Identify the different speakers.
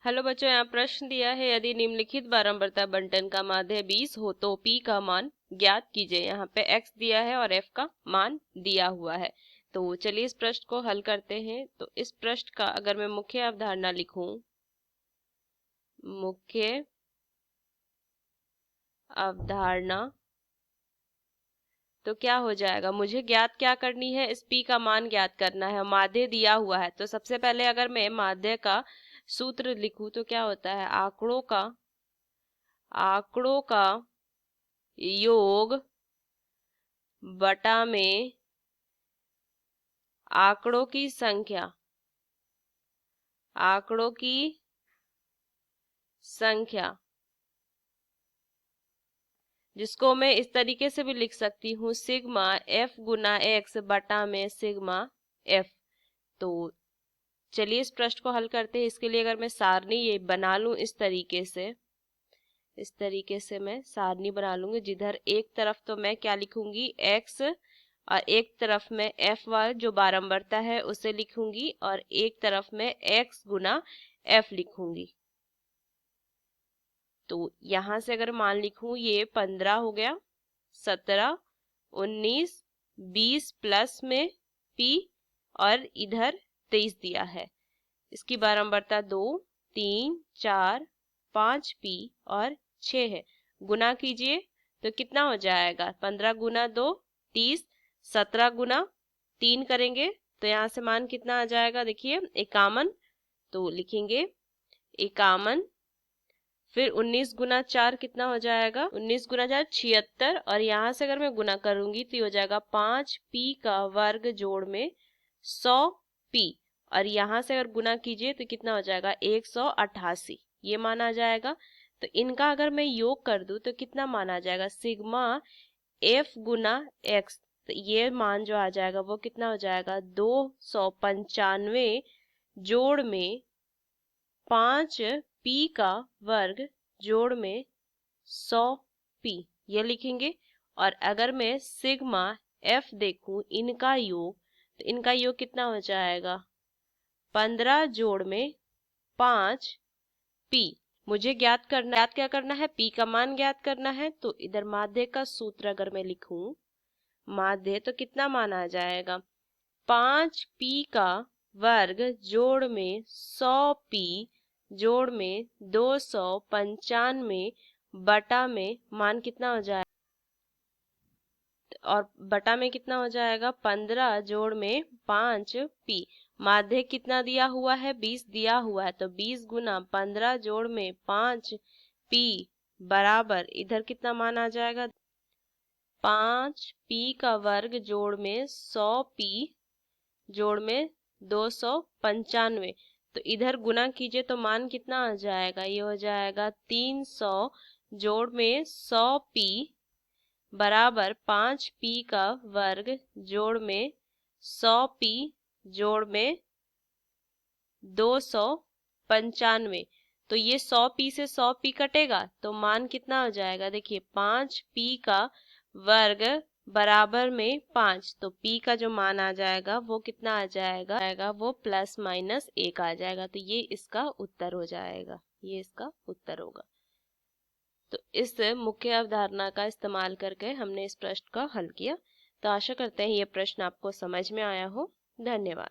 Speaker 1: Hello बच्चों, यहाँ प्रश्न दिया है यदि निम्नलिखित बारंबारता बंटन का माध्य 20 हो तो p का मान ज्ञात कीजिए। यहाँ पे x दिया है और f का मान दिया हुआ है। तो चलिए इस प्रश्न को हल करते हैं। तो इस प्रश्न का अगर मैं मुख्य अवधारणा लिखूं, मुख्य अवधारणा, तो क्या हो जाएगा, मुझे ज्ञात क्या करनी है, इस p का मान ज्ञात करना है। माध्य दिया हुआ है तो सबसे पहले अगर मैं माध्य का सूत्र लिखूं तो क्या होता है, आंकड़ों का योग बटा में आंकड़ों की संख्या, जिसको मैं इस तरीके से भी लिख सकती हूँ, सिग्मा f गुना x बटा में सिग्मा f। तो चलिए इस प्रश्न को हल करते हैं। इसके लिए अगर मैं सारणी ये बना लूं इस तरीके से मैं सारणी बना लूंगी, जिधर एक तरफ तो मैं क्या लिखूंगी, x, और एक तरफ में f वाला जो बारंबारता है उसे लिखूंगी, और एक तरफ में x गुना f लिखूंगी। तो यहां से अगर मान लिखूं, ये 15 हो गया, 17, 19, 20 प्लस में p, और इधर 23 दिया है। इसकी बारंबारता 2, 3, 4, 5 p और 6 है। गुना कीजिए तो कितना हो जाएगा, 15 गुना 2 30, 17 गुना 3 करेंगे तो यहाँ से मान कितना आ जाएगा, देखिए 51। तो लिखेंगे 51। फिर 19 गुना 4 कितना हो जाएगा, 19 गुना 4 76, और यहाँ से अगर मैं गुना करूंगी तो ये हो जाएगा 5p का वर्ग जोड़ में 100p, और यहाँ से अगर गुना कीजिए तो कितना हो जाएगा, 188, ये मान आ जाएगा। तो इनका अगर मैं योग कर दूं तो कितना मान आ जाएगा, सिग्मा f गुना x, तो ये मान जो आ जाएगा वो कितना हो जाएगा, 295 जोड़ में 5p का वर्ग जोड़ में 100p, ये लिखेंगे। और अगर मैं सिग्मा f देखूं इनका योग, तो इनका योग कितना हो जाएगा, 15 जोड़ में 5p। मुझे ज्ञात क्या करना है, p का मान ज्ञात करना है। तो इधर माध्य का सूत्र अगर मैं लिखूं, माध्य, तो कितना मान आ जाएगा, 5p का वर्ग जोड़ में 100p जोड़ में 295 बटा में मान कितना हो जाएगा, और बटा में कितना हो जाएगा, 15 जोड़ में 5p। माध्य कितना दिया हुआ है, 20 दिया हुआ है, तो 20 गुना 15 जोड़ में 5p बराबर इधर कितना मान आ जाएगा, 5p का वर्ग जोड़ में 100p जोड़ में 295। तो इधर गुना कीजिए तो मान कितना आ जाएगा, ये हो जाएगा 300 जोड़ में 100p बराबर 5p का वर्ग जोड़ में 100p जोड़ में 295। तो ये 100p से 100p कटेगा तो मान कितना हो जाएगा, देखिए 5p का वर्ग बराबर में 5, तो p का जो मान आ जाएगा वो कितना आ जाएगा, वो प्लस माइनस 1 आ जाएगा। तो ये इसका उत्तर हो जाएगा, ये इसका उत्तर होगा। तो इस मुख्य अवधारणा का इस्तेमाल करके हमने इस प्रश्न का हल किया। तो आशा करते हैं ये प्रश्न आपको समझ में आया हो। धन्यवाद।